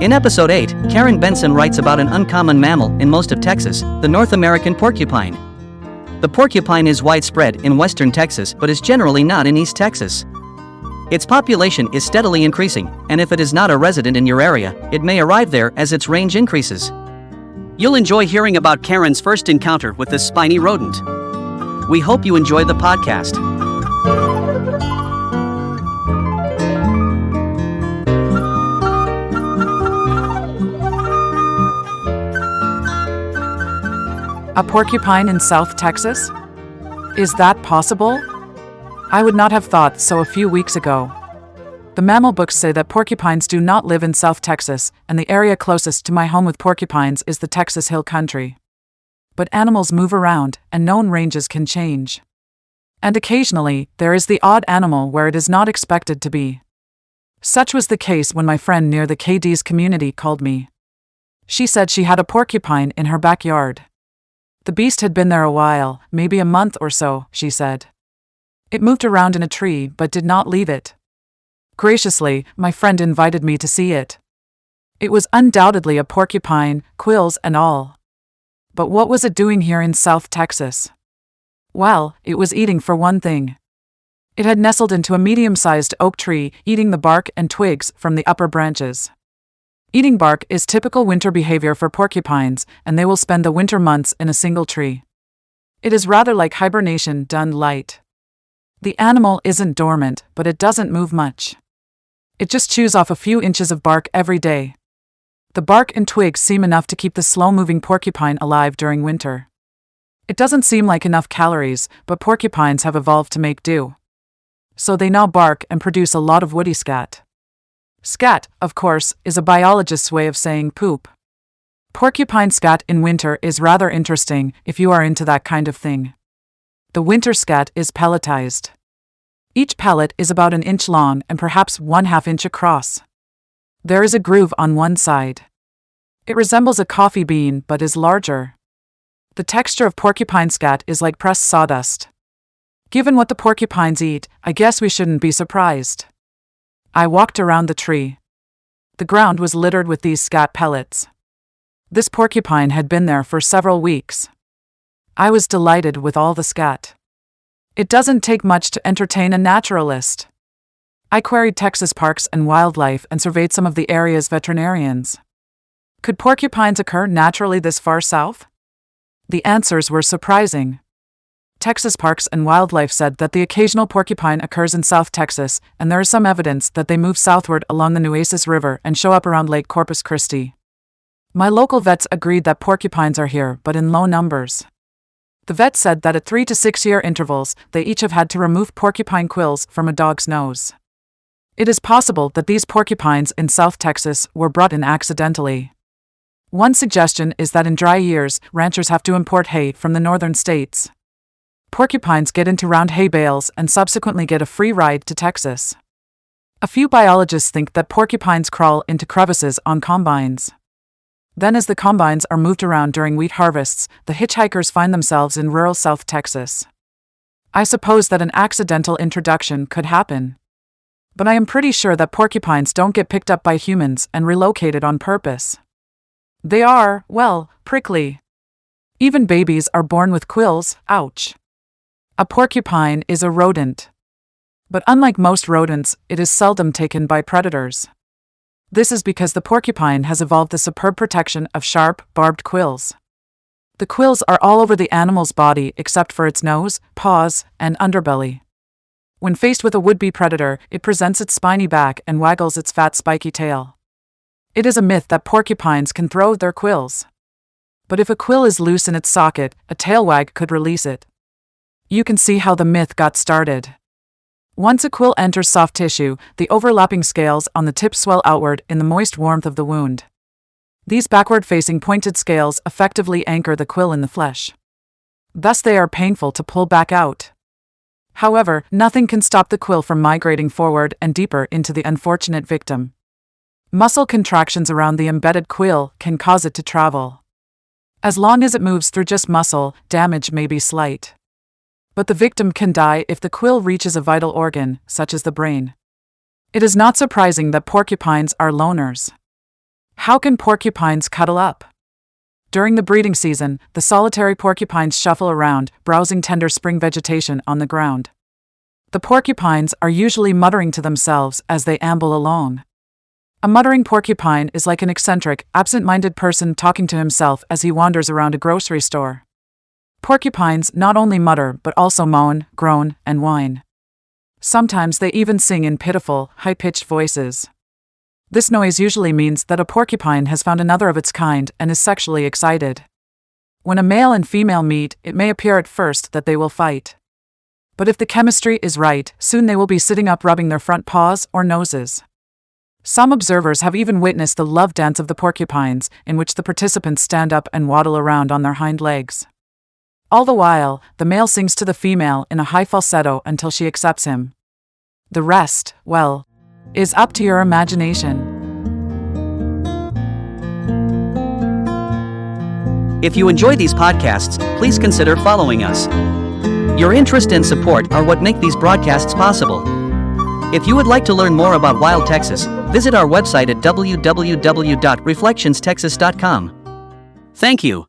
In episode 8, Karen Benson writes about an uncommon mammal in most of Texas, the North American porcupine. The porcupine is widespread in western Texas but is generally not in East Texas. Its population is steadily increasing, and if it is not a resident in your area, it may arrive there as its range increases. You'll enjoy hearing about Karen's first encounter with this spiny rodent. We hope you enjoy the podcast. A porcupine in South Texas? Is that possible? I would not have thought so a few weeks ago. The mammal books say that porcupines do not live in South Texas, and the area closest to my home with porcupines is the Texas Hill Country. But animals move around, and known ranges can change. And occasionally, there is the odd animal where it is not expected to be. Such was the case when my friend near the KD's community called me. She said she had a porcupine in her backyard. The beast had been there a while, maybe a month or so, she said. It moved around in a tree but did not leave it. Graciously, my friend invited me to see it. It was undoubtedly a porcupine, quills and all. But what was it doing here in South Texas? Well, it was eating for one thing. It had nestled into a medium-sized oak tree, eating the bark and twigs from the upper branches. Eating bark is typical winter behavior for porcupines, and they will spend the winter months in a single tree. It is rather like hibernation done light. The animal isn't dormant, but it doesn't move much. It just chews off a few inches of bark every day. The bark and twigs seem enough to keep the slow-moving porcupine alive during winter. It doesn't seem like enough calories, but porcupines have evolved to make do. So they now bark and produce a lot of woody scat. Scat, of course, is a biologist's way of saying poop. Porcupine scat in winter is rather interesting if you are into that kind of thing. The winter scat is pelletized. Each pellet is about an inch long and perhaps 1/2 inch across. There is a groove on one side. It resembles a coffee bean but is larger. The texture of porcupine scat is like pressed sawdust. Given what the porcupines eat, I guess we shouldn't be surprised. I walked around the tree. The ground was littered with these scat pellets. This porcupine had been there for several weeks. I was delighted with all the scat. It doesn't take much to entertain a naturalist. I queried Texas Parks and Wildlife and surveyed some of the area's veterinarians. Could porcupines occur naturally this far south? The answers were surprising. Texas Parks and Wildlife said that the occasional porcupine occurs in South Texas, and there is some evidence that they move southward along the Nueces River and show up around Lake Corpus Christi. My local vets agreed that porcupines are here, but in low numbers. The vet said that at 3 to 6 year intervals, they each have had to remove porcupine quills from a dog's nose. It is possible that these porcupines in South Texas were brought in accidentally. One suggestion is that in dry years, ranchers have to import hay from the northern states. Porcupines get into round hay bales and subsequently get a free ride to Texas. A few biologists think that porcupines crawl into crevices on combines. Then as the combines are moved around during wheat harvests, the hitchhikers find themselves in rural South Texas. I suppose that an accidental introduction could happen. But I am pretty sure that porcupines don't get picked up by humans and relocated on purpose. They are, well, prickly. Even babies are born with quills, ouch. A porcupine is a rodent. But unlike most rodents, it is seldom taken by predators. This is because the porcupine has evolved the superb protection of sharp, barbed quills. The quills are all over the animal's body except for its nose, paws, and underbelly. When faced with a would-be predator, it presents its spiny back and waggles its fat spiky tail. It is a myth that porcupines can throw their quills. But if a quill is loose in its socket, a tail wag could release it. You can see how the myth got started. Once a quill enters soft tissue, the overlapping scales on the tip swell outward in the moist warmth of the wound. These backward-facing pointed scales effectively anchor the quill in the flesh. Thus they are painful to pull back out. However, nothing can stop the quill from migrating forward and deeper into the unfortunate victim. Muscle contractions around the embedded quill can cause it to travel. As long as it moves through just muscle, damage may be slight. But the victim can die if the quill reaches a vital organ, such as the brain. It is not surprising that porcupines are loners. How can porcupines cuddle up? During the breeding season, the solitary porcupines shuffle around, browsing tender spring vegetation on the ground. The porcupines are usually muttering to themselves as they amble along. A muttering porcupine is like an eccentric, absent-minded person talking to himself as he wanders around a grocery store. Porcupines not only mutter but also moan, groan, and whine. Sometimes they even sing in pitiful, high-pitched voices. This noise usually means that a porcupine has found another of its kind and is sexually excited. When a male and female meet, it may appear at first that they will fight. But if the chemistry is right, soon they will be sitting up rubbing their front paws or noses. Some observers have even witnessed the love dance of the porcupines, in which the participants stand up and waddle around on their hind legs. All the while, the male sings to the female in a high falsetto until she accepts him. The rest, well, is up to your imagination. If you enjoy these podcasts, please consider following us. Your interest and support are what make these broadcasts possible. If you would like to learn more about wild Texas, visit our website at www.reflectionstexas.com. Thank you.